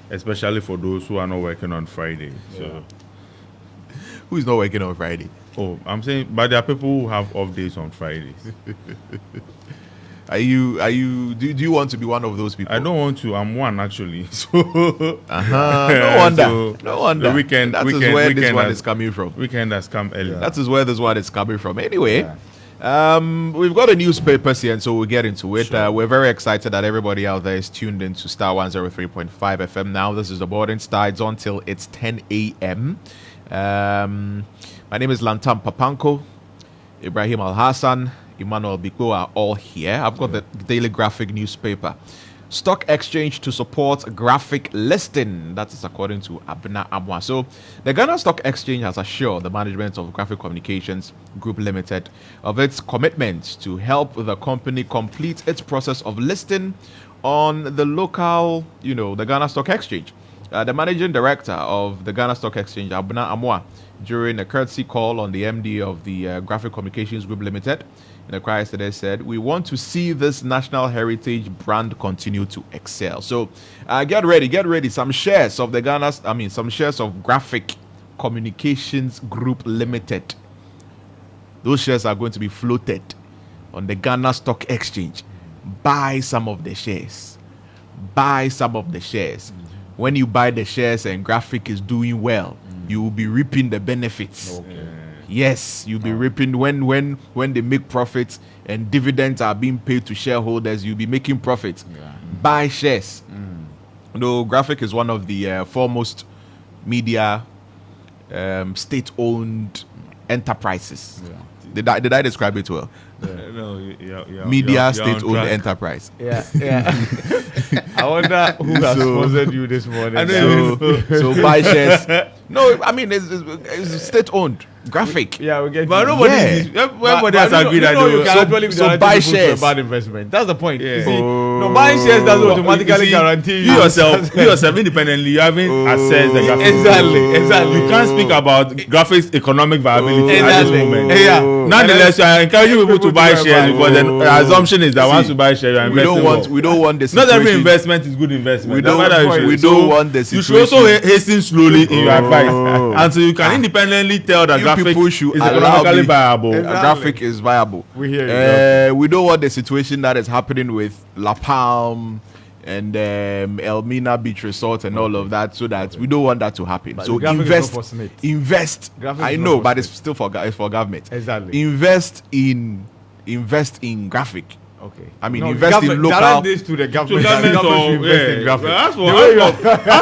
especially for those who are not working on Friday. So, who is not working on Friday? oh, I'm saying, but there are people who have off days on Fridays. Are you? Do you want to be one of those people? I don't want to. I'm one actually. So, no wonder. So no wonder. The weekend. That weekend, is where weekend this one has, is coming from. Weekend has come early. That is where this one is coming from. Anyway. We've got a newspapers here, and so we'll get into it. Sure. We're very excited that everybody out there is tuned into Starr 103.5 FM now. This is the Boarding Star. It's on till it's 10 a.m. My name is Lantam Papanko, Ibrahim Al Hassan, Emmanuel Biko are all here. I've got the Daily Graphic newspaper. Stock exchange to support graphic listing. That is according to Abna Amwa. So, the Ghana Stock Exchange has assured the management of Graphic Communications Group Limited of its commitment to help the company complete its process of listing on the local, the Ghana Stock Exchange. The managing director of the Ghana Stock Exchange, Abna Amwa, during a courtesy call on the MD of the Graphic Communications Group Limited, in a cry yesterday, said, "We want to see this national heritage brand continue to excel." So, get ready. Some shares of some shares of Graphic Communications Group Limited. Those shares are going to be floated on the Ghana Stock Exchange. Buy some of the shares. When you buy the shares and Graphic is doing well, you will be reaping the benefits. Okay. Yes, you'll be reaping when they make profits and dividends are being paid to shareholders. You'll be making profits. Yeah. Buy shares. Graphic is one of the foremost media state-owned enterprises. Yeah. Did I describe it well? No, Media state-owned enterprise. Yeah. I wonder who has sponsored you this morning. So buy shares. No, I mean it's state-owned. Graphic. Yeah, we get. But you. everybody has agreed that you can actually be so directing buy people to shares. a bad investment. That's the point. Yeah. You see, no, buying shares doesn't automatically guarantee you yourself independently. You haven't assessed the graphics. Exactly. You can't speak about graphics economic viability at this moment. Yeah. Nonetheless, you are encouraging people to buy shares because the assumption is that once you buy shares, you are investing. We don't want this. Not every investment is good investment. We don't want the situation. You should also hasten slowly in your advice, and so you can independently tell that graphic is economically viable. Graphic is viable. We hear you. We don't want the situation that is happening with La Palme and Elmina Beach Resort and all of that, so that we don't want that to happen. But so invest. Graphic I is know, not but for it's still for government. Exactly. Invest in graphic. Okay. I mean, invest in local. Direct this to the government. To Invest in graphic. As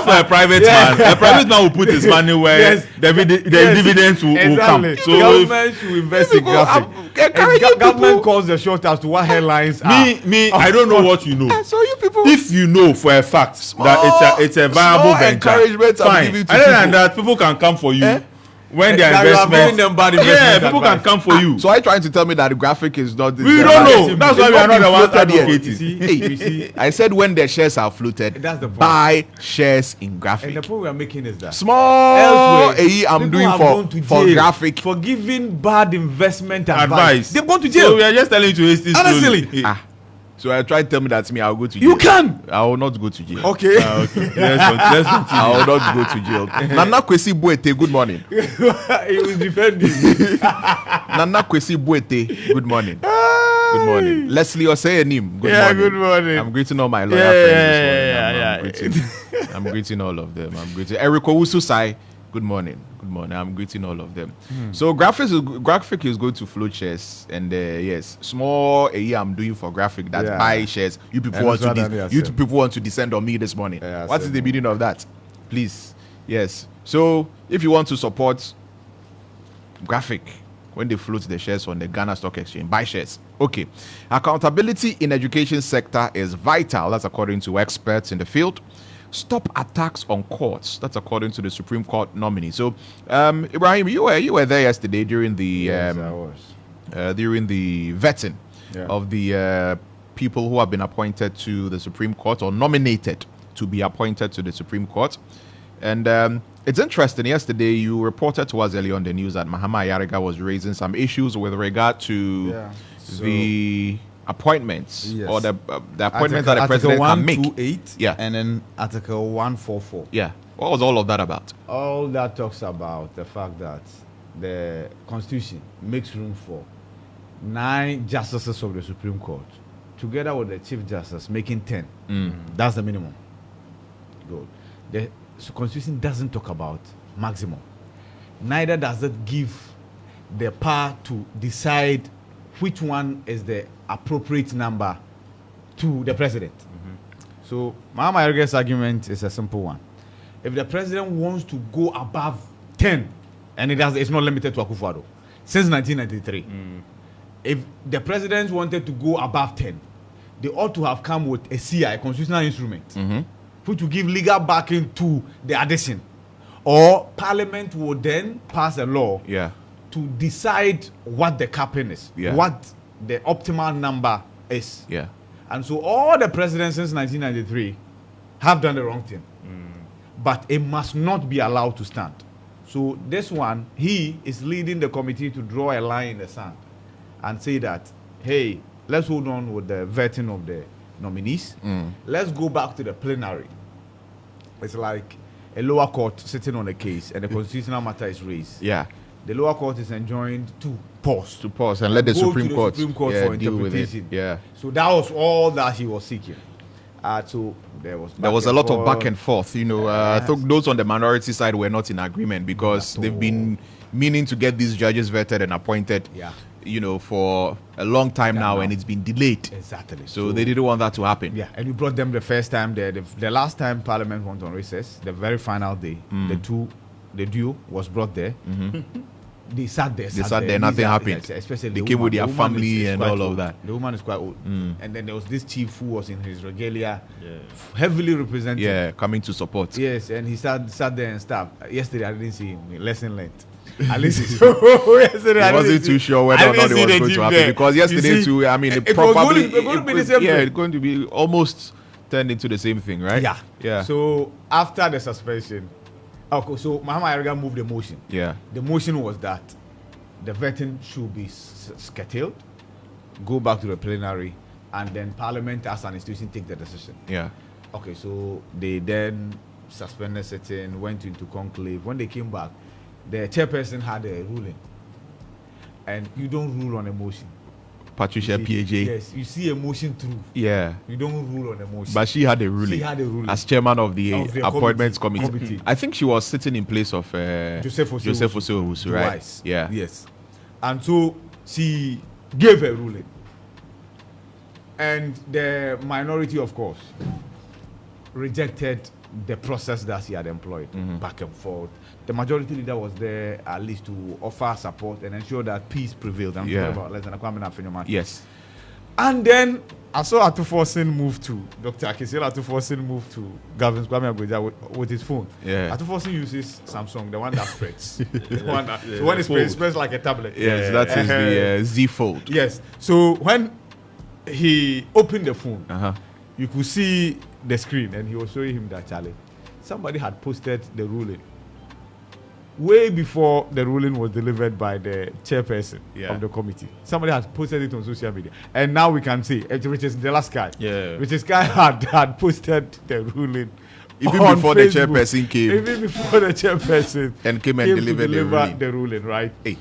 for a private man, a private man will put his money where the dividends will come. So government should invest in graphic. Government calls the short as to what headlines are. I don't know what you know. So you people, If you know for a fact that it's a viable venture, encouragement I'm fine. giving to Other than people. that, people can come for you. When their That you are giving investment, them bad investment people advice. can come for you. So are you trying to tell me that the graphic is not? We don't know. That's why we are not the ones advocating. You see, I said when the shares are floated, That's the point. buy shares in and graphic. the point we are making is that Small I'm people doing have gone to for jail graphic. for giving bad investment Advice. They've gone to So jail. we are just telling you to hasten Honestly. slowly. So I tried to tell me that to me, I'll go to jail. You can. I will not go to jail. Okay. Okay. Let's continue. I will not go to jail. Nana Kwesi Buete, good morning. He was defending. Nana Kwesi Buete, good morning. Good morning. Leslie Oseyenim, good morning. Good morning. I'm greeting all my lawyer friends this morning. I'm greeting all of them. I'm greeting Eric Owusu-Sai. Good morning. Good morning. I'm greeting all of them. So graphic is going to float shares, and yes, small I'm doing for graphic that buy shares. You people want to descend on me this morning. What is the meaning of that? Please, yes. So if you want to support graphic when they float the shares on the Ghana Stock Exchange, buy shares. Okay. Accountability in education sector is vital. That's according to experts in the field. Stop attacks on courts. That's according to the Supreme Court nominee. So, Ibrahim, you were there yesterday during the Yes, I was. During the vetting of the people who have been appointed to the Supreme Court or nominated to be appointed to the Supreme Court. And it's interesting. Yesterday, you reported to us earlier on the news that Mahama Ayariga was raising some issues with regard to the appointments Yes. or the appointments that the president can make. 128, Yeah. and then Article 144. Yeah. What was all of that about? All that talks about the fact that the Constitution makes room for 9 justices of the Supreme Court, together with the Chief Justice, making 10. That's the minimum. Good. The Constitution doesn't talk about maximum. Neither does it give the power to decide which one is the appropriate number to the president. So, Mahama Yarge's argument is a simple one. If the president wants to go above 10, and it's not limited to Akufo-Addo, since 1993, if the president wanted to go above 10, they ought to have come with a CI, a constitutional instrument, which will give legal backing to the addition. Or Parliament would then pass a law to decide what the capping is, what the optimal number is. Yeah. And so all the presidents since 1993 have done the wrong thing. But it must not be allowed to stand. So this one, he is leading the committee to draw a line in the sand and say that, hey, let's hold on with the vetting of the nominees. Let's go back to the plenary. It's like a lower court sitting on a case and the constitutional matter is raised. Yeah. The lower court is enjoined to pause. To pause and let the go Supreme to the Court, Supreme Court for deal with it. interpretation. Yeah. So that was all that he was seeking. So there was a lot of back and forth. I think those on the minority side were not in agreement because they've been meaning to get these judges vetted and appointed. Yeah. For a long time now, and it's been delayed. Exactly. So they didn't want that to happen. Yeah, and we brought them the first time. The last time Parliament went on recess, the very final day, the duo was brought there. They sat there. Nothing happened. Yes, especially they the came woman. with their The woman family is and quite all old. of that. The woman is quite old. And then there was this chief who was in his regalia, heavily represented. Yeah, coming to support. Yes, and he sat there and stuff. Yesterday I didn't see him. Lesson learned. At least yesterday I wasn't too sure whether or not it was going to happen because yesterday too. I mean, it probably it's going to be almost turned into the same thing, right? Yeah. So after the suspension, so Mahama Yarga moved the motion. Yeah. The motion was that the vetting should be curtailed, go back to the plenary, and then Parliament as an institution take the decision. Yeah. Okay, so they then suspended sitting, went into conclave. When they came back, the chairperson had a ruling, and you don't rule on a motion. Patricia PAJ. Yes, you see a motion through. Yeah. You don't rule on a motion. But she had a ruling. She had a ruling. As chairman of the appointments committee. I think she was sitting in place of Joseph Osei-Owusu, right? Twice. Yeah. Yes. And so she gave a ruling. And the minority, of course, rejected the process that she had employed, back and forth. The majority leader was there at least to offer support and ensure that peace prevailed. I'm talking about Lieutenant Kwame Nafenyo. Yes. And then I saw Atuforsen move to Dr. Akisela Atuforsen move to Gavin Kwame Agboja with his phone. Yeah. Atuforsen uses Samsung, the one that spreads. The one that, so when it spreads like a tablet. Yes, that is the Z Fold. Yes. So when he opened the phone, you could see the screen and he was showing him that Charlie. Somebody had posted the ruling way before the ruling was delivered by the chairperson of the committee. Somebody had posted it on social media. And now we can see, which is the last guy. Yeah. Which is guy had posted the ruling. Even before the chairperson came. Even before the chairperson and came and delivered the ruling, right? Hey.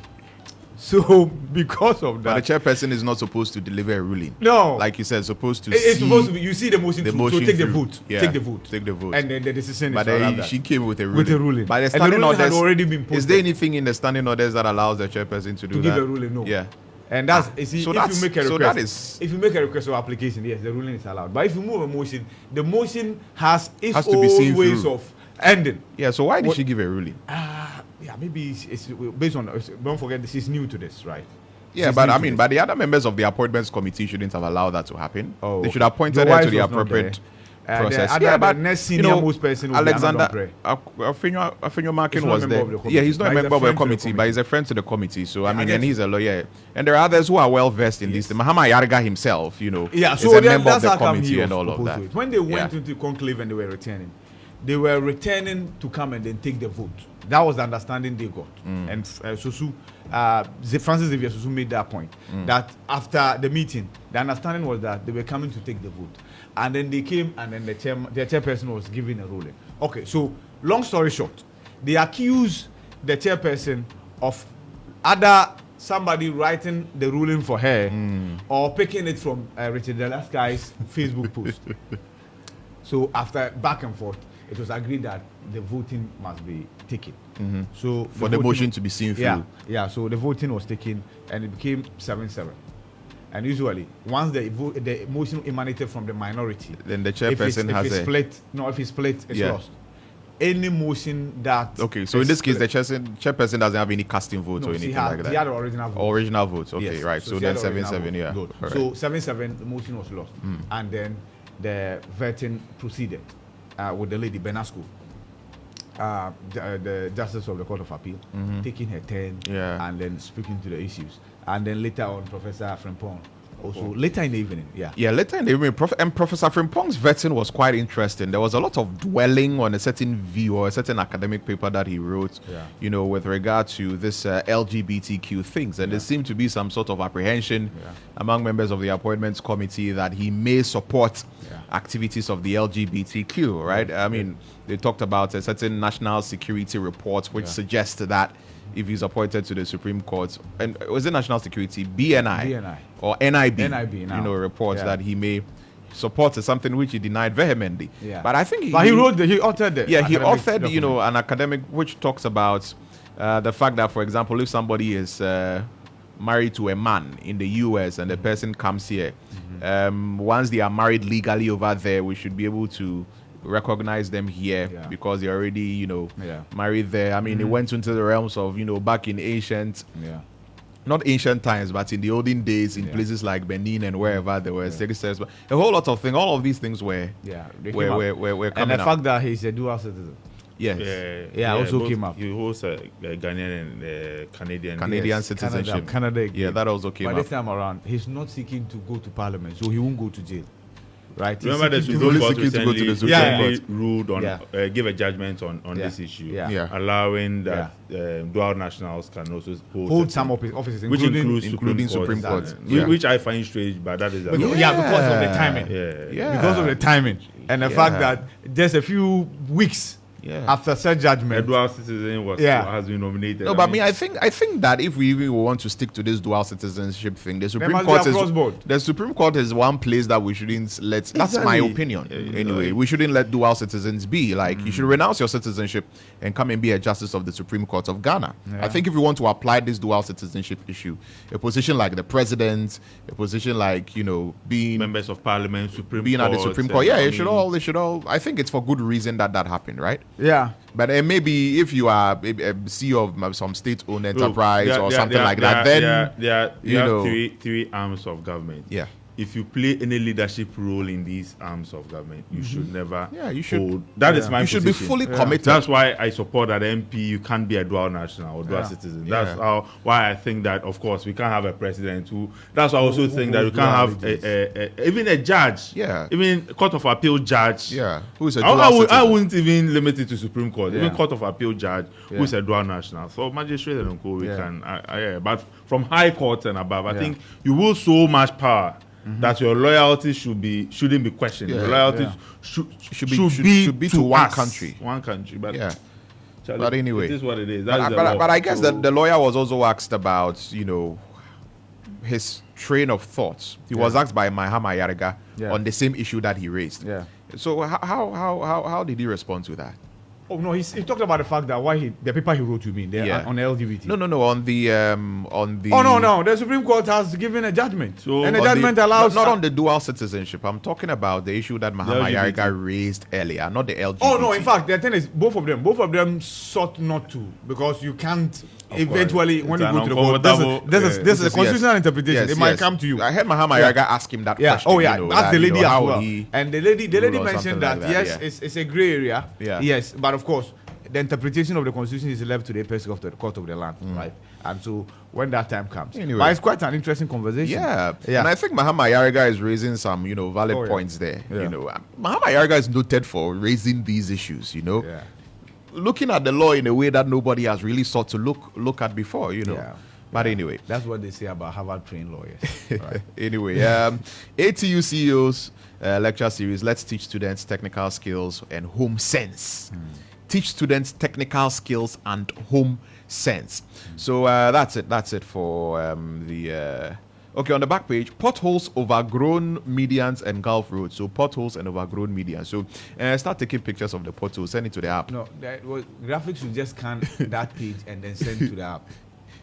So because of that, but the chairperson is not supposed to deliver a ruling. No, like you said, supposed to. It's supposed to be. You see the motion. So take the vote. Yeah. Take the vote. Take the vote. And then the decision. But is she came with a ruling. With a ruling. But the standing orders had already been posted. Is there anything in the standing orders that allows the chairperson to do that? To give a ruling, no. Yeah. And that's if you make a request. So that is. If you make a request or application, yes, the ruling is allowed. But if you move a motion, the motion has its to be seen own ways through. of ending. Yeah. So why did she give a ruling? Yeah, maybe it's based on. Don't forget, she's new to this, right? Yeah, but I mean, but the other members of the appointments committee shouldn't have allowed that to happen. Oh, they should have appointed her to the appropriate process. But next senior most person will Alexander Afenyo Markin was there. Yeah, he's not a member of the committee, but he's a friend to the committee. So I mean, and he's a lawyer. And there are others who are well versed in this. Mahama Yarga himself, is a member of the committee and all of that. When they went into conclave and they were returning to come and then take the vote. That was the understanding they got. And Susu, Francis Xavier Susu made that point. That after the meeting, the understanding was that they were coming to take the vote. And then they came, and then the chairperson was giving a ruling. Okay, so long story short, they accuse the chairperson of somebody writing the ruling for her or picking it from Richard Delaskai's Facebook post. So after back and forth, it was agreed that the voting must be taken. So for the motion to be seen through. Yeah. So the voting was taken, and it became 7-7. And usually, once the motion emanated from the minority, then the chairperson if it's split, it's lost. Any motion that so in this case, the chairperson doesn't have any casting votes or anything like that. He had original votes. Original votes. Okay, yes. right. So then 7-7. Yeah. Right. So 7-7, the motion was lost, and then the vetting proceeded with the lady Benasco, the Justice of the Court of Appeal, taking her turn and then speaking to the issues. And then later on, Professor Frimpong, also later in the evening. Later in the evening. Professor Frimpong's vetting was quite interesting. There was a lot of dwelling on a certain view or a certain academic paper that he wrote, with regard to this LGBTQ things. And there seemed to be some sort of apprehension among members of the appointments committee that he may support activities of the LGBTQ, right? I mean, they talked about a certain national security report which suggested that if he's appointed to the Supreme Court, and was it national security, BNI or NIB now. Reports that he may support something which he denied vehemently. But I think he authored it. He authored, an academic which talks about the fact that, for example, if somebody is married to a man in the US and the person comes here, once they are married legally over there, we should be able to recognize them here because they're already, married there. I mean, it went into the realms of, back in ancient, not ancient times, but in the olden days, in places like Benin and wherever there were citizens. A whole lot of things. All of these things were coming and the up. fact that he's a dual citizen. Yes. Also came up. He holds a Ghanaian and Canadian citizenship. Canada. That also came up. But this time around, he's not seeking to go to Parliament, so he won't go to jail. Right. Remember the Supreme Court recently ruled on, give a judgment on this issue, allowing that dual nationals can also hold some offices, which includes Supreme Court. Which I find strange, but that is because of the timing. Because of the timing and the fact that just a few weeks after such judgment, a dual citizen has been nominated. No, but I think that if we even want to stick to this dual citizenship thing, the Supreme Court is one place that we shouldn't let. That's my opinion. Anyway, we shouldn't let dual citizens be. Like, you should renounce your citizenship and come and be a justice of the Supreme Court of Ghana. I think if you want to apply this dual citizenship issue, a position like the president, a position like being members of parliament, being at the Supreme Court, they should all. I think it's for good reason that happened, right? Yeah, but maybe if you are a CEO of some state-owned enterprise or something like that, then you have three arms of government. Yeah. If you play any leadership role in these arms of government, you should never hold. That is my position. You should be fully committed. That's why I support that MP. You can't be a dual national or dual citizen. That's why I think that, of course, we can't have a president who. That's why I also think that we can't have even a judge. Even Court of Appeal judge. Who is a dual citizen. I wouldn't even limit it to Supreme Court. Even Court of Appeal judge who is a dual national. So magistrate and co, we can. But from high courts and above, I think you will so much power. That your loyalty shouldn't be questioned. Your loyalty should be to one country. One country. But Charlie, but anyway, it is what it is. But I guess that the lawyer was also asked about his train of thoughts. He was asked by Mahama Yarega on the same issue that he raised. So how did he respond to that? Oh no, he talked about the fact that the paper he wrote to me on LGBT. No, on the Oh no, the Supreme Court has given a judgment, and the judgment allows not on the dual citizenship. I'm talking about the issue that Mahama Yarega raised earlier, not the LGBT. Oh no, in fact, the thing is both of them sought not to, because you can't. Eventually, when you go to the court, this is a constitutional interpretation. It might come to you. I heard Mahama Yarega ask him that question. Oh yeah, that's the lady as well. And the lady mentioned that it's a gray area. Yes, but of course, the interpretation of the constitution is left to the apex of the court of the land, right? And so when that time comes, but it's quite an interesting conversation. And I think Mahama Yarega is raising some, valid points there. Mahama Yarega is noted for raising these issues. looking at the law in a way that nobody has really sought to look at before, you know. Yeah. But anyway, that's what they say about Harvard-trained lawyers. Right. Anyway, ATU CEOs lecture series. Let's teach students technical skills and home sense. Teach students technical skills and home sense. So that's it. That's it for the. Okay, on the back page, potholes, overgrown medians, and Gulf roads. So potholes and overgrown medians. So start taking pictures of the potholes. Send it to the app. No, graphics should just scan that page and then send it to the app.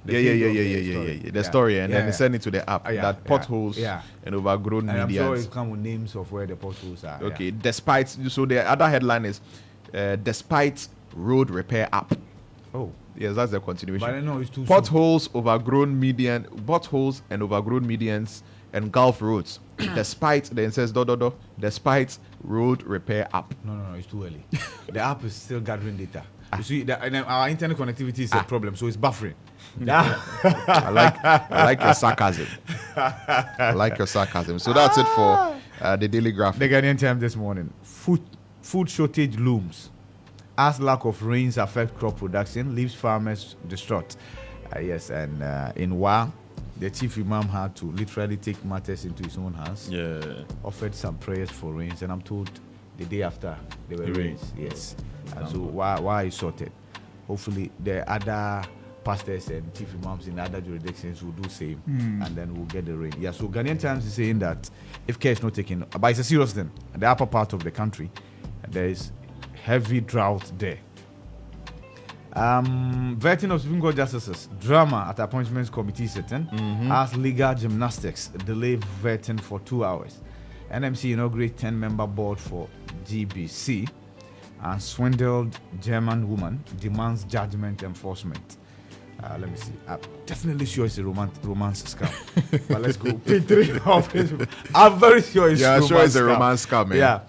The story, and then send it to the app. That potholes and overgrown medians. I'm sure it come with names of where the potholes are. Okay, despite, so the other headline is despite road repair app. Oh, yes, that's the continuation. but I know it's too potholes, overgrown median, potholes and overgrown medians and Gulf roads. Despite, then it says despite road repair app. No, it's too early. The app is still gathering data. You see, and our internet connectivity is a problem, so it's buffering. I like your sarcasm. I like your sarcasm. So that's it for the Daily Graphic. The Ghanaian Times this morning. Food shortage looms as lack of rains affect crop production, leaves farmers distraught. Yes, and in Wa, the chief imam had to literally take matters into his own hands. Yeah. Offered some prayers for rains, and I'm told the day after there were rains. Yes. And so why is sorted? Hopefully the other pastors and chief imams in other jurisdictions will do same, and then we'll get the rain. Yeah, so Ghanaian Times is saying that if care is not taken, but it's a serious thing. The upper part of the country, there is heavy drought there. Vetting of Supreme Court justices, drama at appointments committee sitting, as legal gymnastics delay vetting for 2 hours. NMC inaugurates 10-member board for GBC, and swindled German woman demands judgment enforcement. Let me see. I'm definitely sure it's a romance scam. But let's go. Page 3 of Facebook. I'm very sure it's a romance scam. Man. Yeah.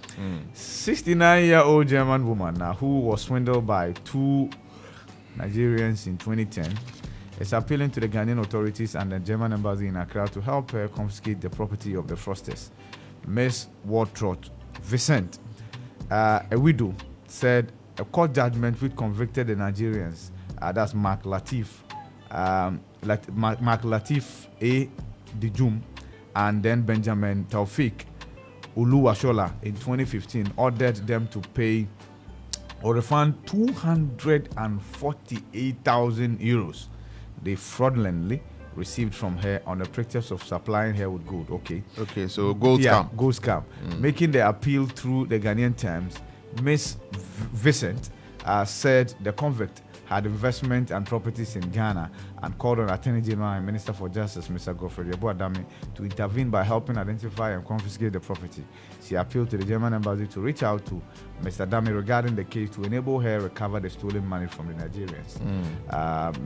69-year-old German woman who was swindled by 2 Nigerians in 2010 is appealing to the Ghanaian authorities and the German embassy in Accra to help her confiscate the property of the fraudsters. Ms. Waltrot Vicent, a widow, said a court judgment which convicted the Nigerians, that's Mark Latif A. Dijum, and then Benjamin Taufik Uluwashola in 2015 ordered them to pay or refund 248,000 euros they fraudulently received from her on the pretext of supplying her with gold. Okay, so gold scam. Gold scam. Making the appeal through the Ghanaian Times, Ms. Vicent said the convict had investment and properties in Ghana and called on Attorney General and Minister for Justice, Mr. Godfrey Yeboah-Dame, to intervene by helping identify and confiscate the property. She appealed to the German embassy to reach out to Mr. Dame regarding the case to enable her recover the stolen money from the Nigerians.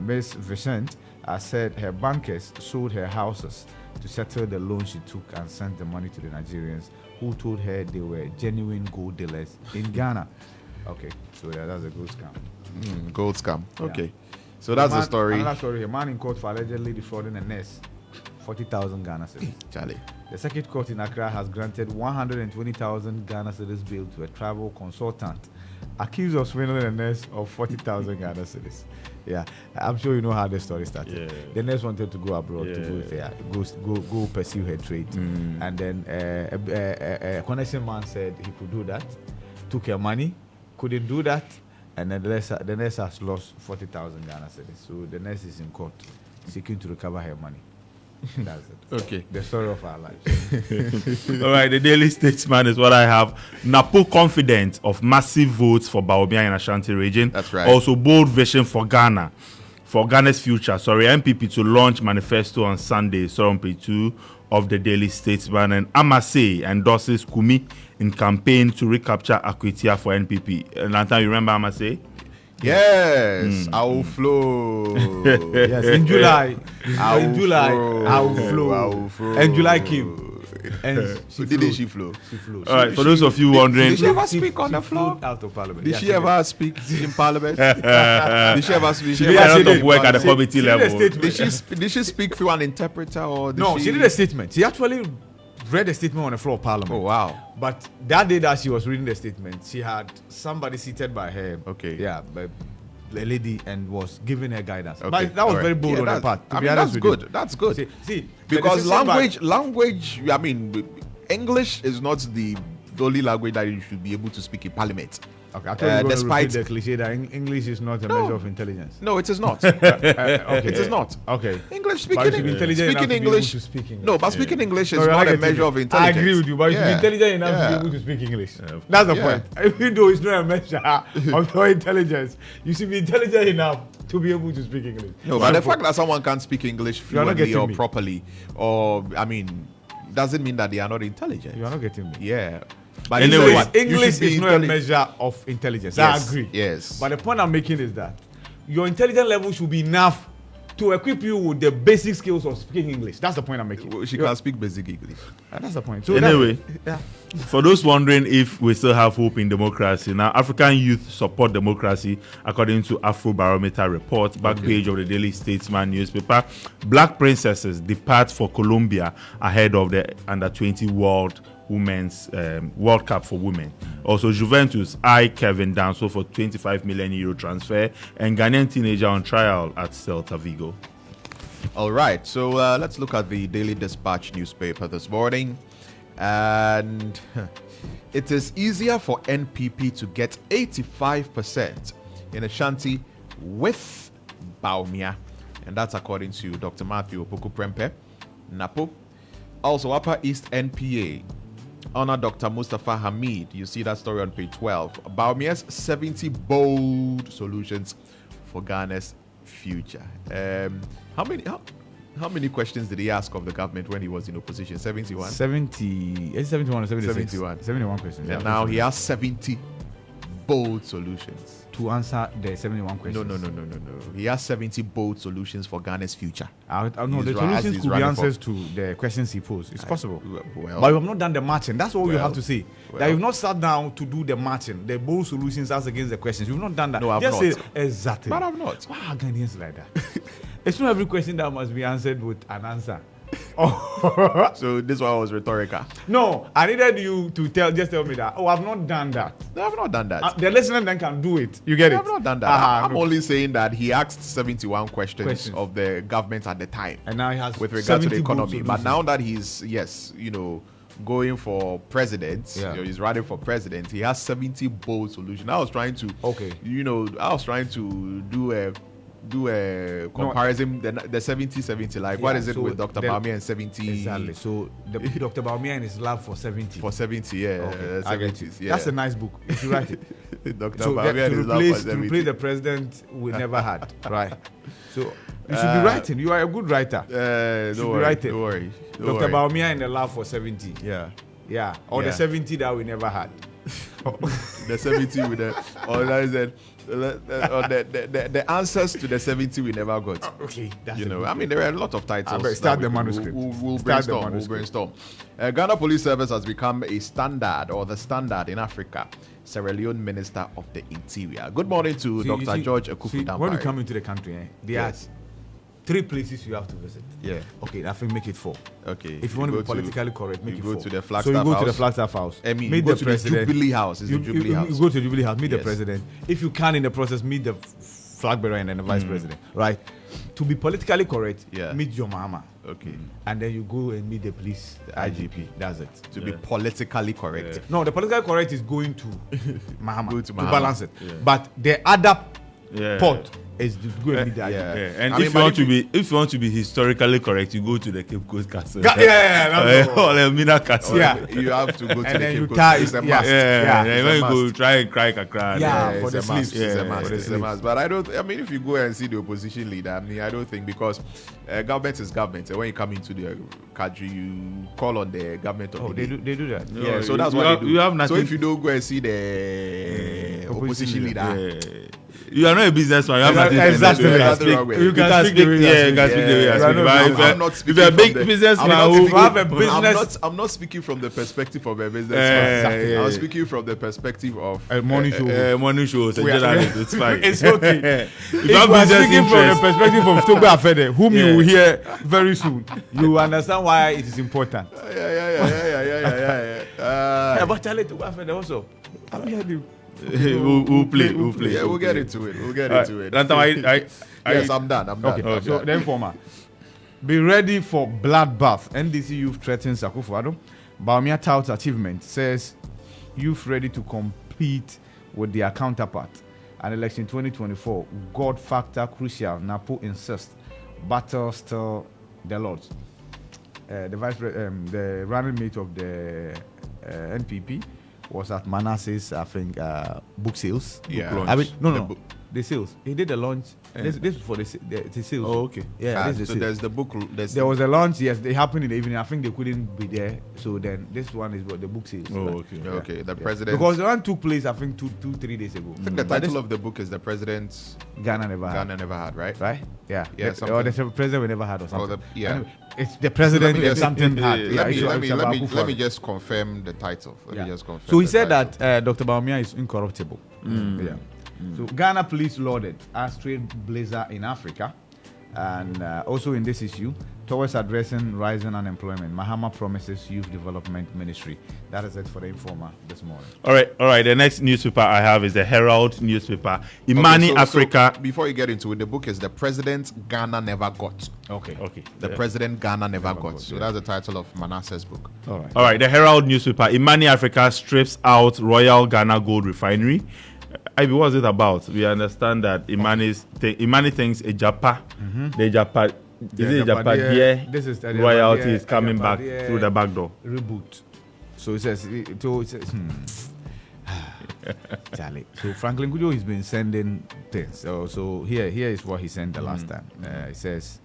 Ms. Vicent said her bankers sold her houses to settle the loan she took and sent the money to the Nigerians, who told her they were genuine gold dealers in Ghana. Okay, so that's a gold scam. Gold scam. Okay. So that's the story. Another story. A man in court for allegedly defrauding a nurse 40,000 Ghana cedis. Charlie. The circuit court in Accra has granted 120,000 Ghana cedis bail to a travel consultant accused of swindling a nurse of 40,000 Ghana cedis. Yeah, I'm sure you know how the story started. Yeah. The nurse wanted to go abroad to go pursue her trade, and then a connection man said he could do that. Took her money, couldn't do that. And then the nurse has lost 40,000 Ghana cedis. So the nurse is in court seeking to recover her money. That's it. Okay. The story of our lives. All right, the Daily Statesman is what I have. Napo confident of massive votes for Baobia in Ashanti region. That's right. Also bold vision for Ghana. For Ghana's future. MPP to launch manifesto on Sunday. On page 2 of the Daily Statesman. And Amase endorses Kumi in campaign to recapture Akwitia for NPP. And Lantan, you remember Amase? Yes, I will flow. Yes, in July. I will flow. And July came. And she flew? She flew. All right, for those of you wondering, did she ever speak on the floor? Out of Parliament. Did she ever speak in Parliament? Did she ever speak? She did a lot of work at the committee level. Did she speak through an interpreter or? No, she did a statement. She actually read the statement on the floor of Parliament. Oh, wow. But that day that she was reading the statement, she had somebody seated by her. Okay. Yeah, but a lady, and was giving her guidance. Okay. But that was All very right. bold Yeah, on her that- part. I mean, that's good. That's good. See, Because the decision language, I mean, English is not the only language that you should be able to speak in Parliament. Okay, I thought you were going to despite- repeat the cliche that English is not a measure of intelligence. No, it is not. Okay. It is not. Okay. English But you speaking, should be intelligent enough speaking to be able English. to speak English. No, but speaking English is No, you're not a getting measure me. of intelligence. I agree with you, but you should be Yeah. intelligent enough to Yeah. be able to speak English. Yeah. That's the Yeah. point. Even though it's not a measure of your intelligence, you should be intelligent enough to be able to speak English. No, but the fact that someone can't speak English You are not fluently getting or me. properly, or I mean, doesn't mean that they are not intelligent. You are not getting me. Yeah. But Anyway, you know what? You English should be is not a intelli- measure of intelligence. Yes, I agree. yes. But the point I'm making is that your intelligence level should be enough to equip you with the basic skills of speaking English. That's the point I'm making. She can speak basic English. That's the point. So Anyway, yeah. for those wondering if we still have hope in democracy, now African youth support democracy according to Afrobarometer report, back page of the Daily Statesman newspaper. Black princesses depart for Colombia ahead of the Under-20 World Cup for women. Also, Juventus Kevin Danso for 25 million euro transfer, and Ghanaian teenager on trial at Celta Vigo. All right, so let's look at the Daily Dispatch newspaper this morning. And it is easier for NPP to get 85% in Ashanti with Baumia. And that's according to Dr. Matthew Opoku Prempe, NAPO. Also, Upper East NPA. Honor Dr. Mustafa Hamid. You see that story on page 12. Baumia's 70 bold solutions for Ghana's future. How many questions did he ask of the government when he was in opposition? 71? 70, is it 71 or 76? 71. 71 questions. And now he has 70 bold solutions. To answer the 71 questions. No. He has 70 bold solutions for Ghana's future. I know He's the ra- as solutions he's could be running answers to the questions he posed. It's possible. Well, But you have not done the matching. That's all you Well, have to say. That well. you've not sat down to do the matching, the bold solutions as against the questions. You've not done that. No, I've Just not. say exactly. But I've not. Why are Ghanaians like that? It's not every question that must be answered with an answer. So this one was rhetorical. No, I needed you to just tell me that. Oh, I've not done that. No, I've not done that. The listener then can do it. You get it? I've not done that. I'm only saying that he asked 71 questions of the government at the time And now he has with regard to the 70 bold economy. But solutions. now that he's, going for president, Yeah. he's running for president, he has 70 bold solutions. I was trying to, do a comparison, the 70-70, like what Yeah, is it so with Dr. the- Bami and 70? Exactly. So Dr. Baumia in his lab for 70. For 70, yeah. Okay, I get it. 70s, yeah. That's a nice book. You should write it. Dr. So Bami and to his lab for replace 70. the president we never had, right? So you should be writing. You are a good writer. Don't be worry, writing. don't worry. Don't Dr. worry. Baumia in the lab for 70. Yeah. Yeah. Or Yeah. the 70 that we never had. The 70 with the, or that is it, the answers to the 70 we never got. Okay. That's I mean, there are a lot of titles. better start that the we- manuscript. We'll Start the brainstorm. manuscript. We'll brainstorm. Ghana Police Service has become a standard or the standard in Africa. Sierra Leone Minister of the Interior. Good morning to See, you Dr. see- George see, Akufu when you Dampare. come into the country, there Yes. are 3 places you have to visit. Yeah. Okay, I think make it 4. Okay. If you want to go be politically correct, make you it go 4. to the So you Flagstaff go to the House. Flagstaff House. I mean, meet you go the to president. the Jubilee House. It's the Jubilee House. You go to the Jubilee House, meet the Yes. president. If you can, in the process, meet the flag bearer and then the vice president. Right? To be politically correct, Yeah. meet your mama. Okay. And then you go and meet the police, the IGP. That's it. To be politically correct. No, the political correct is going to Mahama Go to to Mahama. balance it. But the other Yeah. pot is to go and meet the IGP. yeah. Yeah, and I mean, if but you if want to be historically correct, you go to the Cape Coast Castle. that's Or the Mina Castle. Yeah. You have to go to And the then you Cape tie- Coast. It's a yeah. must. Yeah, Yeah, and it's when a you go must. try and cry Kakra. Yeah. It's for the a must. sleeves. It's a Yeah, must. for the It's a sleeves. must. But I mean, if you go and see the opposition leader, I don't think, because government is government. And when you come into the country, you call on the government of Oh, the they day. do that. Yeah, so you- that's you what have- they do. you have So nothing- if you don't go and see the opposition leader, You are not a businessman. You have nothing to Exactly. do. You can Nothing speak. wrong with it. You can speak the way you can speak the way you are speaking. But if I'm not if speaking you're a big from the- businessman I'm not who speaking- have a business- I'm not speaking from the perspective of a businessman. yeah. I'm speaking from the perspective of A morning show. morning shows, a We are- journalist, it's fine. It's okay. If If you have you are business speaking from the interest, perspective of Togo Afede, whom Yeah. you will hear very soon, you understand why it is important. yeah. But Charlie Togo Afede also. I've heard him. we'll play. Yeah, we'll get into it. We'll get into it. Yes, I'm done. Okay, I'm so done. then former. Be ready for bloodbath. NDC youth threatens Akufo-Addo. Baumia touts achievement, says youth ready to compete with their counterpart. And election 2024, God factor crucial. Napo insists battle still the Lords. The running mate of the NPP was at Manasseh's, I think, book sales. Yeah. I mean, The no, book- the sales. He did the launch. This is for the sales. Oh, okay. Yeah, this is so the sales. there's the book. There was a launch. Yes, they happened in the evening. I think they couldn't be there. So then this one is what the book sales. Oh, okay. Okay, the president. Because the one took place, I think, 3 days ago. I think the title of the book is "The President's Ghana never had. Ghana Never Had," right? Right? Yeah. Yeah, Or the president we never had or something. yeah. Anyway, it's the president me and just- something had. let Yeah, Let it's about me Akufo-Addo. just confirm the title. Let Yeah. me just confirm. So he the said title. that Dr. Baumia is incorruptible. Yeah. So Ghana police lauded as trailblazer in Africa, and also in this issue, towards addressing rising unemployment, Mahama promises Youth Development Ministry. That is it for the Informer this morning. All right. The next newspaper I have is the Herald newspaper. Imani Okay, so Africa. before you get into it, the book is "The President Ghana Never Got." Okay. The President Ghana Never got. got, So yeah. that's the title of Manasseh's book. All right. All right. The Herald newspaper. Imani Africa strips out Royal Ghana Gold Refinery. Ivy, what's it about? We understand that Imani thinks a Japa, the Japa, is it Japa? Yeah, This is the royalty is Japa- coming Japa- back yeah. through the back door. Reboot. So it says, Charlie. So Franklin Kujo has been sending things. So here is what he sent the last time. It says,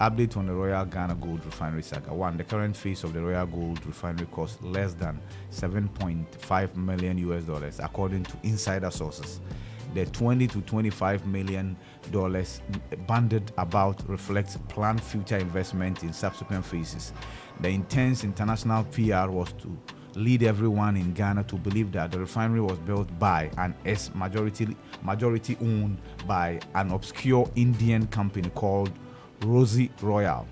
update on the Royal Ghana Gold Refinery saga. 1. The current phase of the Royal Gold Refinery costs less than $7.5 million US, according to insider sources. The $20 to $25 million banded about reflects planned future investment in subsequent phases. The intense international PR was to lead everyone in Ghana to believe that the refinery was built by and is majority owned by an obscure Indian company called Rosie Royal.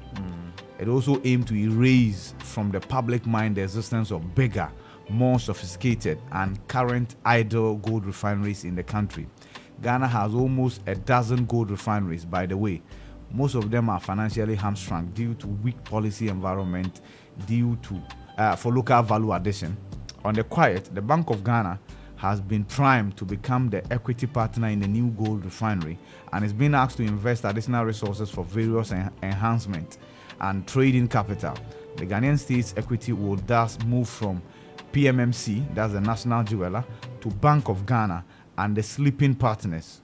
It also aimed to erase from the public mind the existence of bigger, more sophisticated and current idle gold refineries in the country. Ghana has almost a dozen gold refineries, by the way. Most of them are financially hamstrung due to weak policy environment for local value addition. On the quiet, the Bank of Ghana has been primed to become the equity partner in the new gold refinery and is being asked to invest additional resources for various enhancements and trading capital. The Ghanaian state's equity will thus move from PMMC, that's the national jeweler, to Bank of Ghana and the sleeping partners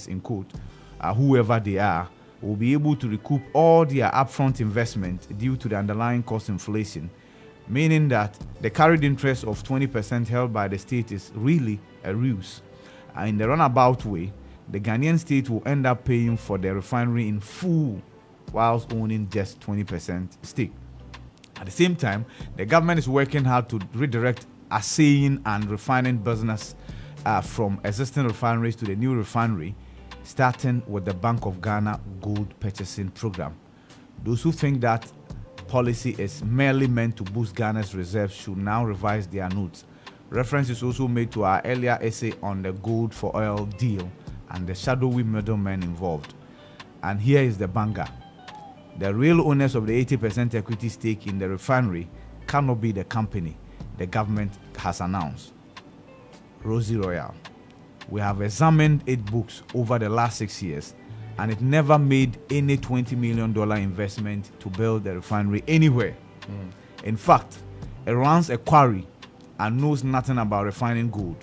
in quote, whoever they are, will be able to recoup all their upfront investment due to the underlying cost inflation, meaning that the carried interest of 20% held by the state is really a ruse. In the runabout way, the Ghanaian state will end up paying for the refinery in full whilst owning just 20% stake. At the same time, the government is working hard to redirect assaying and refining business from existing refineries to the new refinery, starting with the Bank of Ghana gold purchasing program. Those who think that policy is merely meant to boost Ghana's reserves should now revise their notes. Reference is also made to our earlier essay on the gold for oil deal and the shadowy middlemen involved. And here is the banger. The real owners of the 80% equity stake in the refinery cannot be the company the government has announced. Rosie Royal. We have examined 8 books over the last 6 years, and it never made any $20 million investment to build the refinery anywhere. In fact, it runs a quarry and knows nothing about refining gold.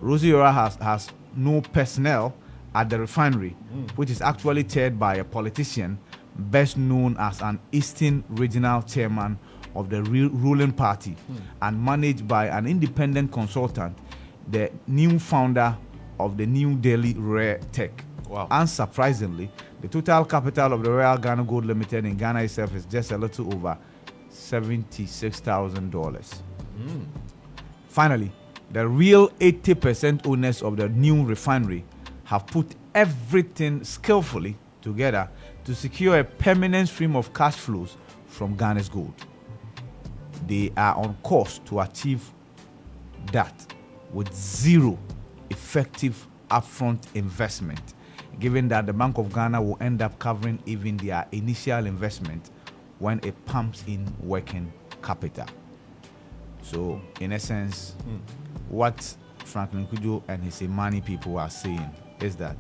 Rosie Royal has no personnel at the refinery, which is actually chaired by a politician best known as an Eastern Regional Chairman of the ruling party and managed by an independent consultant, the new founder of the New Delhi Rare Tech. Wow. Unsurprisingly, the total capital of the Royal Ghana Gold Limited in Ghana itself is just a little over $76,000. Finally, the real 80% owners of the new refinery have put everything skillfully together to secure a permanent stream of cash flows from Ghana's gold. They are on course to achieve that with zero effective upfront investment, given that the Bank of Ghana will end up covering even their initial investment when it pumps in working capital. So, in essence, what Franklin Kujo and his Imani people are saying is that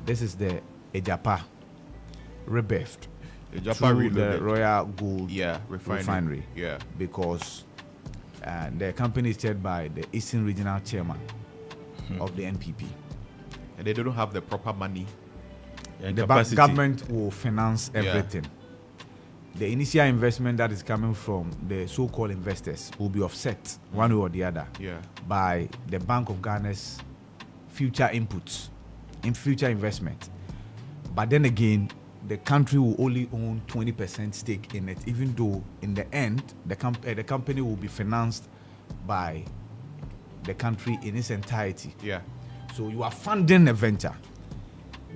this is the Ejapa rebirthed through the Royal Gold Refinery. Yeah. Because the company is chaired by the Eastern Regional Chairman of the NPP. And they don't have the proper money. The government will finance everything. The initial investment that is coming from the so-called investors will be offset one way or the other by the Bank of Ghana's future inputs in future investment. But then again, the country will only own 20% stake in it, even though in the end, the company will be financed by the country in its entirety. Yeah. So you are funding a venture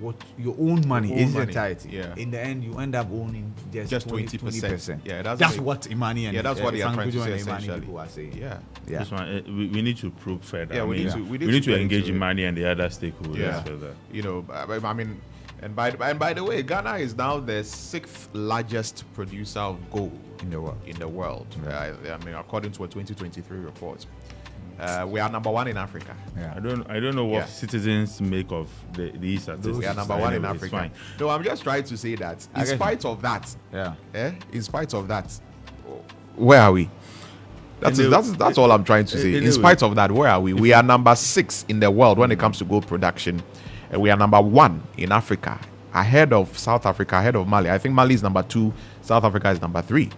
with your own money in its entirety. Yeah. In the end, you end up owning just 20%. Yeah, that's what Imani and that's what they are trying to say Imani essentially. people are saying. Yeah. This one, we need to probe further. Yeah, we need to engage Imani and the other stakeholders further. You know, I mean, and by the way, Ghana is now the 6th largest producer of gold in the world. I mean, according to a 2023 report. We are number 1 in Africa. Yeah. I don't know what citizens make of these statistics. We are number 1 in Africa. No, I'm just trying to say that in spite of that, where are we? That's all I'm trying to say. In spite of that, where are we? We are number 6 in the world when it comes to gold production. And we are number 1 in Africa, ahead of South Africa, ahead of Mali. I think Mali is number 2, South Africa is number 3.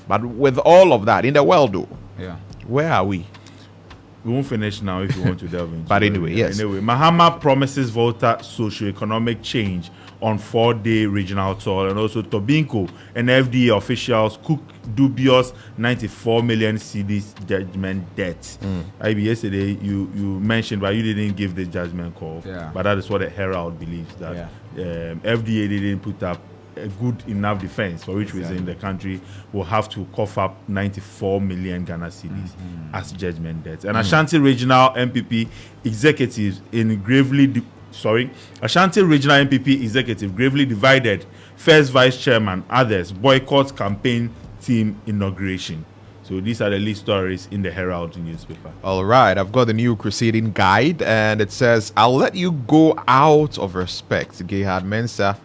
But with all of that in the world, though, where are we? We won't finish now if you want to delve into. But anyway, yes. Anyway, Mahama promises Volta socio-economic change on 4-day regional tour, and also Tobinco and FDA officials cook dubious 94 million cedis judgment debt. IB, yesterday you mentioned, but you didn't give the judgment call. Yeah. But that is what the Herald believes, that FDA didn't put up a good enough defense, for which reason the country will have to cough up 94 million Ghana cedis as judgment debt. And Ashanti Regional MPP executives Ashanti Regional MPP executive gravely divided first vice chairman, others boycott campaign team inauguration. So these are the lead stories in the Herald newspaper. All right, I've got the new crusading guide, and it says, "I'll let you go out of respect." Gerhard Mensah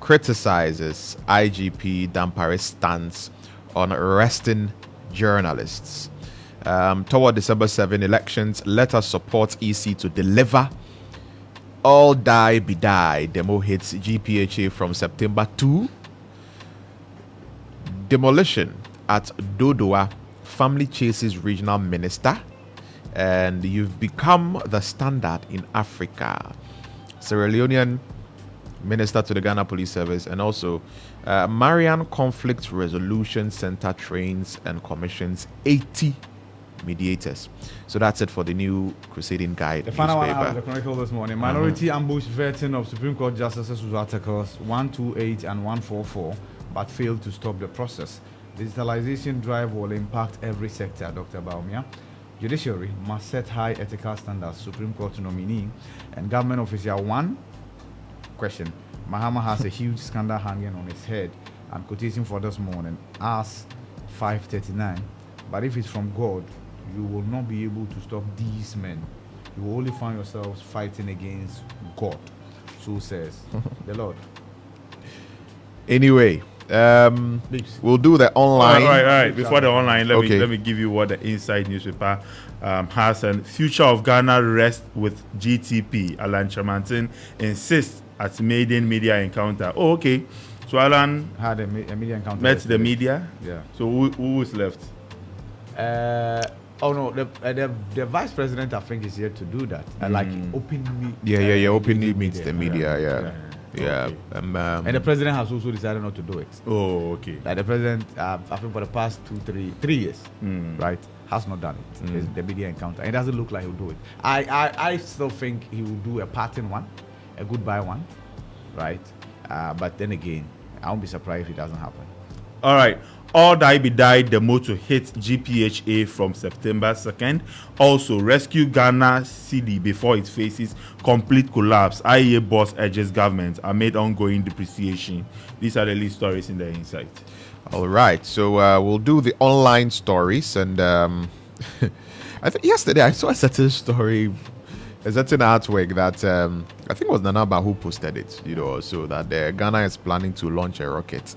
criticizes IGP Dampare's stance on arresting journalists. Toward December 7 elections, let us support EC to deliver. All die be die. Demo hits GPHA from September 2. Demolition at Dodoa. Family chases regional minister. And you've become the standard in Africa. Sierra Leonean Minister to the Ghana Police Service, and also Marian Conflict Resolution Center trains and commissions 80 mediators. So that's it for the new crusading guide. The final one out of the Chronicle this morning: minority ambush vetting of Supreme Court justices with articles 128 and 144, but failed to stop the process. Digitalization drive will impact every sector, Dr. Baumia. Judiciary must set high ethical standards. Supreme Court nominee and government official 1. Question: Mahama has a huge scandal hanging on his head, and quotation for this morning as 5:39. But if it's from God, you will not be able to stop these men. You will only find yourselves fighting against God. So says the Lord. Anyway, we'll do the online. All right. Before the online, let me give you what the Inside newspaper has. And future of Ghana rests with GTP. Alan Chamantin insists at maiden media encounter. Oh, okay. So Alan had a media encounter. Met the media. Yeah. So who was left? Oh no, the vice president I think is here to do that. Like openly. Openly meets the media. Yeah. Okay. And the president has also decided not to do it. Oh, okay. Like the president, I think for the past 3 years, right, has not done it. It's the media encounter. It doesn't look like he'll do it. I still think he will do a parting one, a goodbye one, right? But then again, I won't be surprised if it doesn't happen. All right. All Die Be Died, the motto hits GPHA from September 2nd. Also, rescue Ghana city before it faces complete collapse. IEA boss urges government amid ongoing depreciation. These are the lead stories in the insight. All right. So we'll do the online stories. And I think yesterday I saw a certain story, a certain artwork that I think it was Nanaba who posted it, so that Ghana is planning to launch a rocket.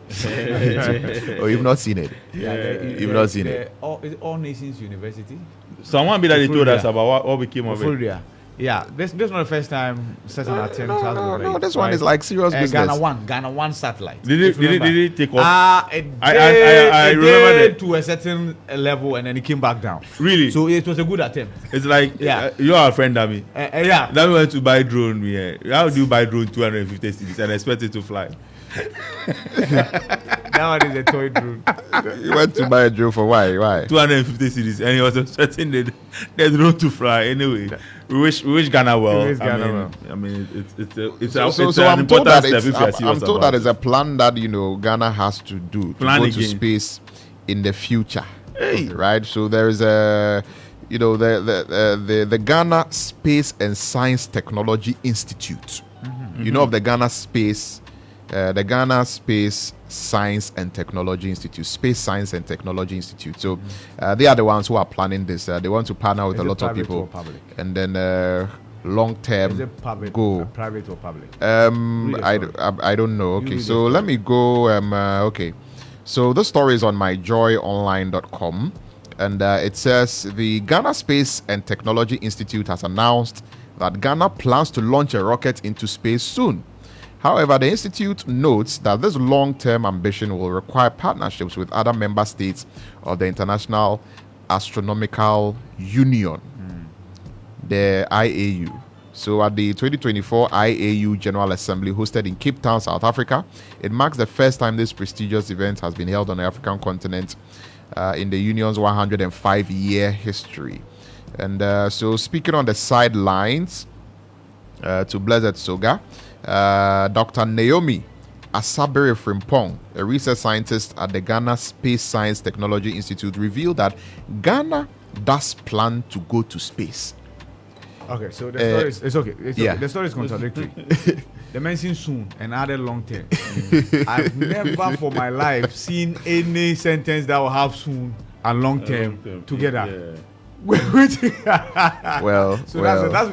Oh, you've not seen it? You've not seen it? All Nations University. Someone be that they told us about what became of it. Yeah, this is not the first time such an attempt has been made. No, this one is like serious business. Ghana one satellite. Did it take off? It I remember did that. to a certain level and then it came back down. Really? So it was a good attempt. It's like, you're our friend, Dami. Yeah. Dami went to buy drone. Yeah. How do you buy drone 250 cities and expect it to fly? That one is a toy drone. You went to buy a drone for why? 250 cities, and he was expecting the drone to fly. Anyway, we wish Ghana well. I mean, it's an important step if you are serious. I'm told that it's a plan that Ghana has to do to go to space in the future. Hey. Right. So there is the Ghana Space and Science Technology Institute. Of the Ghana Space. The Ghana Space Science and Technology Institute, Space Science and Technology Institute. So they are the ones who are planning this. They want to partner with a lot of people, and then long-term go. Private or public? I don't know. Okay, so let me go. Okay, so this story is on myjoyonline.com, and it says the Ghana Space and Technology Institute has announced that Ghana plans to launch a rocket into space soon. However, the Institute notes that this long-term ambition will require partnerships with other member states of the International Astronomical Union, the IAU. So at the 2024 IAU General Assembly hosted in Cape Town, South Africa, it marks the first time this prestigious event has been held on the African continent in the Union's 105-year history. And so speaking on the sidelines to Blessed Soga, Dr. Naomi Asabere Frimpong, a research scientist at the Ghana Space Science Technology Institute, revealed that Ghana does plan to go to space. Okay, so the story is it's okay. Okay. The story is contradictory. They mentioned soon and added long term. I've never for my life seen any sentence that will have soon and long term together. Yeah. That's to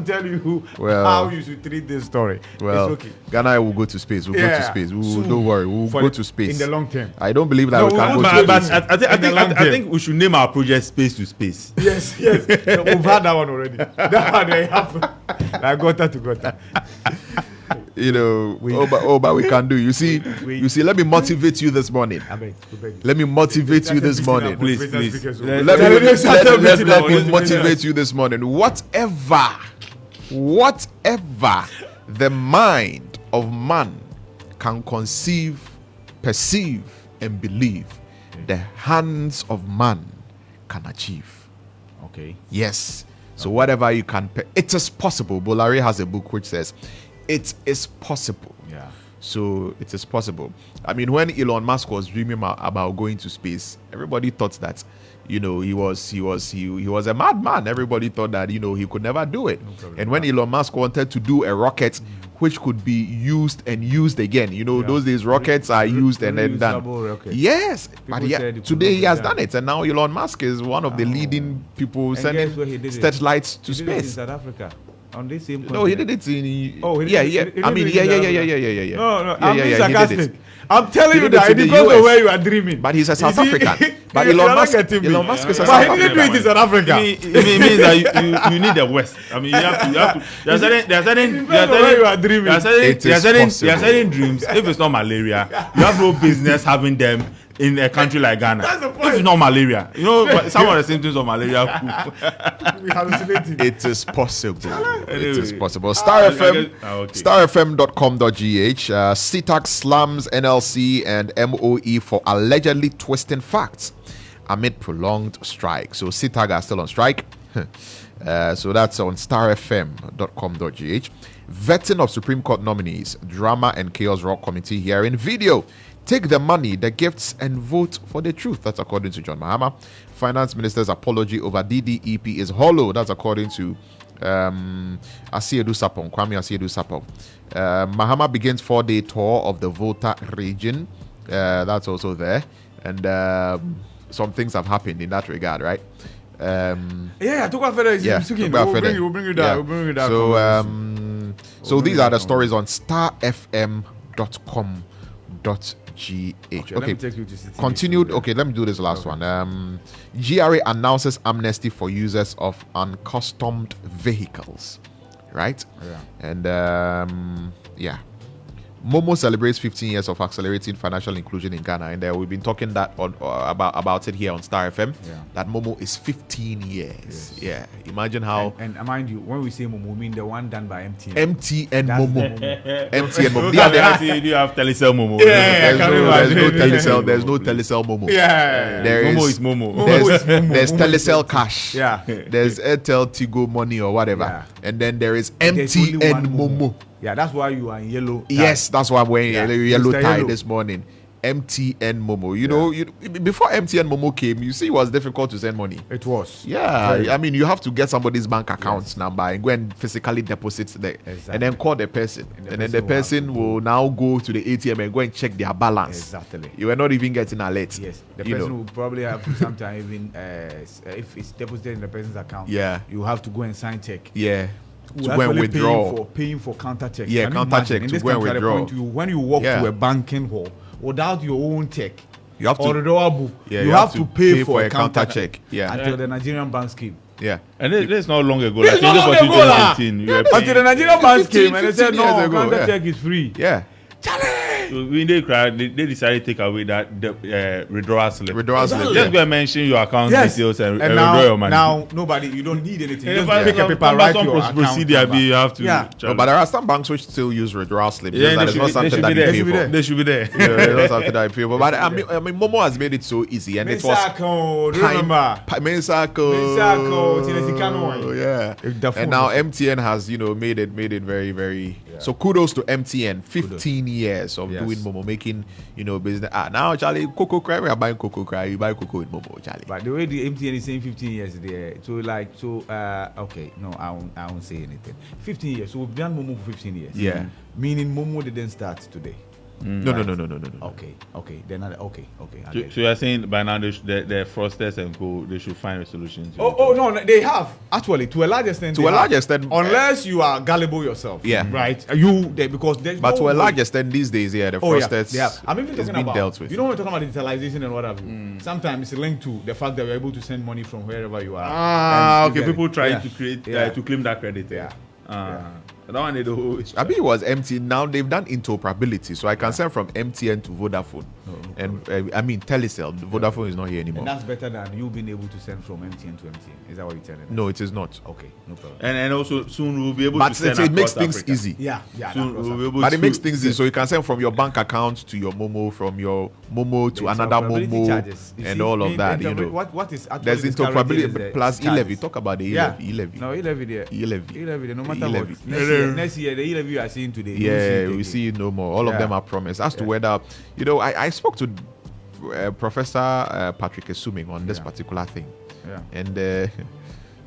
tell you how you should treat this story. Well, it's okay. Ghana will go to space. We'll go to space. Don't worry. We'll go to space in the long term. I don't believe that we can go to space. I think we should name our project Space to Space. Yes. We've had that one already. That one they happened. I got that to got that. But we can do. You see. Let me motivate you this morning. Let me motivate you this morning, please. Let me motivate you this morning. Whatever the mind of man can conceive, perceive, and believe, the hands of man can achieve. Okay. Yes. So whatever you can, it is possible. Bolare has a book which says, it is possible. Yeah. So it is possible. I mean, when Elon Musk was dreaming about going to space, everybody thought that, he was a madman. Everybody thought that, he could never do it. And when Elon Musk wanted to do a rocket which could be used and used again, those days rockets are used and then done. Rockets. Yes, but today he has done it, and now Elon Musk is one of the leading people sending satellites to space. In South Africa. On this same continent. No, he did it in. Oh, yeah. I mean, yeah. No. I'm being sarcastic. I'm telling you that it depends on where you are dreaming. But he's a South African. But Elon Musk is a South African. But he didn't do it in South Africa. It means that you need the West. I mean, you have to. There are certain dreams. If it's not malaria, you have no business having them in a country like Ghana. That's the point. This is not malaria. You know, some of the symptoms of malaria. We hallucinating. It is possible. It is Anyway. possible. Star FM, Okay. starfm.com.gh. CTAC slams NLC and MOE for allegedly twisting facts amid prolonged strike. So CTAG are still on strike. So that's on starfm.com.gh. Vetting of Supreme Court nominees, drama and chaos rock committee hearing video. Take the money, the gifts, and vote for the truth. That's according to John Mahama. Finance Minister's apology over DDEP is hollow. That's according to Asiedu Sapong, Kwame Asiedu Sapong. Mahama begins 4-day tour of the Volta region. That's also there. And some things have happened in that regard, right? Yeah, talk about further. Yeah, We'll bring you that. Yeah. We'll bring you that. So these are the stories on starfm.com.gh. Okay, let Okay, me take you to City continued. News. Okay, let me do this last one. GRA announces amnesty for users of uncustomed vehicles, right? Yeah. And yeah, Momo celebrates 15 years of accelerating financial inclusion in Ghana, and we've been talking that about it here on Star FM. Yeah. That Momo is 15 years. Yes. Yeah, imagine how And mind you, when we say Momo, we mean the one done by MTN. MTN That's Momo, the MTN Momo. Do you have telecell Momo? Yeah, There's no imagine. telecell. There's no telecell Momo. Yeah. There Momo is is Momo. There's Momo is telecell cash. Yeah. There's Airtel Tigo money or whatever. Yeah. And then there is There's only MTN one Momo. Yeah, that's why you are in yellow. Yes, that's why I'm wearing Yeah. yellow Mr. tie Yellow. this morning. MTN Momo. You know, before MTN Momo came, you see it was difficult to send money. It was. Yeah, Very. I mean, you have to get somebody's bank account number and go and physically deposit there, Exactly. and then call the person, And and then the person will now go to the ATM and go and check their balance. Exactly. You were not even getting alert. Yes, the you person know. will probably have to sometimes even if it's deposited in the person's account. Yeah. you have to go and sign check. Yeah, to We're go and actually withdraw. paying for counter check. Yeah, Can you counter imagine? check In to this go and country, at the withdraw. point when you walk Yeah. to a banking hall without your own check, You have to- or the door book, Yeah, you have to pay for a counter check. Yeah, until the Nigerian banks came. yeah. And this not long ago. This Like not long 2014, ago, lah. 2018, you Yeah, were but paying- Until the Nigerian banks 15 came and they said, years no, ago, counter yeah. check is free. Yeah. So when they cried, they decided to take away that withdrawal slip. Withdrawal slip, Just yeah. go and mention your account Yes. details and And withdraw your money. now nobody, you don't need anything. You Yeah, just but pick a paper, some write your account procedure, number. you have to. Yeah. No, but there are some banks which still use withdrawal slips. Yeah, Just that they it's not should something be that there. you They pay should be for. there. They should be there. Yeah, it's not something that you pay for. But I mean, Momo has made it so easy, and it was Mensako, remember? Mensako. Mensako, Tinesikano. Yeah. The phone And now was- MTN has, made it very, very. So kudos to MTN. 15 years of Yes. doing Momo, making business. Now Charlie, Coco Cry, we are buying Coco Cry. You buy Coco with Momo, Charlie. But the way the MTN is saying 15 years there, okay, no, I won't say anything. 15 years, so we've done Momo for 15 years. Yeah. Meaning Momo didn't start today. No. Okay, then okay. I So, get it. so you're saying by now the fraudsters and co they should find a solution. To Oh no, they have actually to a large extent. To they a large have. extent, unless you are gullible yourself. Yeah. right. Because there's But no to a way- large extent these days, the Oh yeah, fraudsters yeah. I'm even is talking being about dealt with. You know when we're talking about digitalization and what have you. Sometimes it's linked to the fact that you're able to send money from wherever you are. And you okay. get People it. trying Yeah. to create Yeah. to claim that credit. Yeah. That one they do. I mean, it was empty. Now they've done interoperability, so I can send from MTN to Vodafone, and I mean Telecel. Vodafone is not here anymore. And that's better than you being able to send from MTN to MTN. Is that what you're telling me? No, it is not. Okay, no problem. And also soon we'll be able But to send it makes across things Africa. easy. Yeah. Soon that's we'll be awesome. able But it to makes things easy, so you can send from your bank account to your Momo, from your Momo to The another interoperability Momo, charges. You and see, all of the that. What is actually There's discouraging interoperability is the plus charges. e-levy. Talk about the Yeah. e-levy. No, e-levy there. E-levy. E-levy there, no matter E-levy. what. Next year, the e-levy you are seeing today. you Yeah, will we it see it no more. All of Yeah. them are promised. As to whether, I spoke to Professor Patrick Esuming on this Yeah. particular thing. again.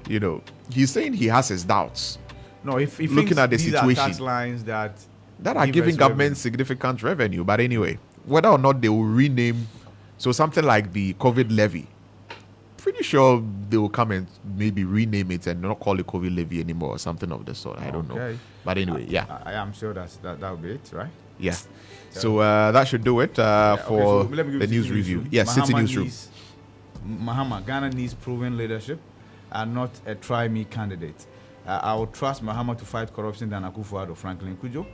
And he's saying he has his doubts No, if looking at the these situation. are tax lines that are give giving us government revenue. significant revenue. But anyway, whether or not they will rename, so something like the COVID levy, pretty sure they will come and maybe rename it and not call it COVID levy anymore or something of the sort. I don't know. Okay. But anyway, yeah. I am sure that will be it, right? Yeah. So that should do it for so let me give the you news City review. Newsroom. Yes, City Newsroom. Mahama, Ghana needs proven leadership and not a try-me candidate. I will trust Mahama to fight corruption than Akufo-Addo, Franklin Kujo.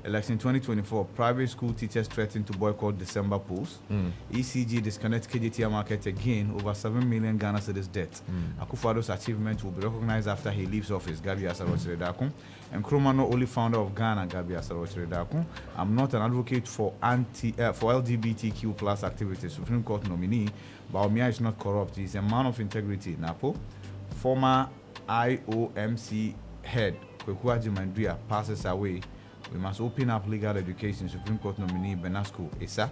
Election 2024, private school teachers threaten to boycott December polls. ECG disconnects KJTR market again over 7 million Ghana cedis debt. Akufo-Addo's achievement will be recognized after he leaves office. Gabi Asaro-Chiredakun. And Nkrumah, not only founder of Ghana, Gabi Asaro-Chiredakun. I'm not an advocate for LGBTQ plus activities. Supreme Court nominee Bawumia is not corrupt. He's a man of integrity. Napo, former IOMC head Kweku Agyeman-Duah passes away. We must open up legal education. Supreme Court nominee Benasco Issa.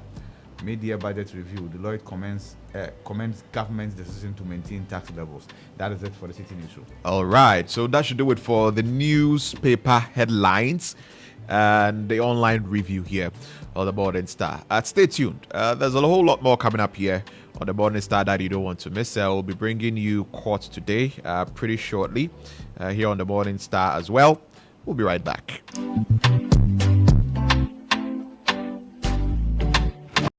Mid-year budget review. Deloitte commends government's decision to maintain tax levels. That is it for the City Newsroom. All right. So that should do it for the newspaper headlines and the online review here on the Morning Star. Stay tuned. There's a whole lot more coming up here on the Morning Star that you don't want to miss. We'll be bringing you Court Today pretty shortly here on the Morning Star as well. We'll be right back.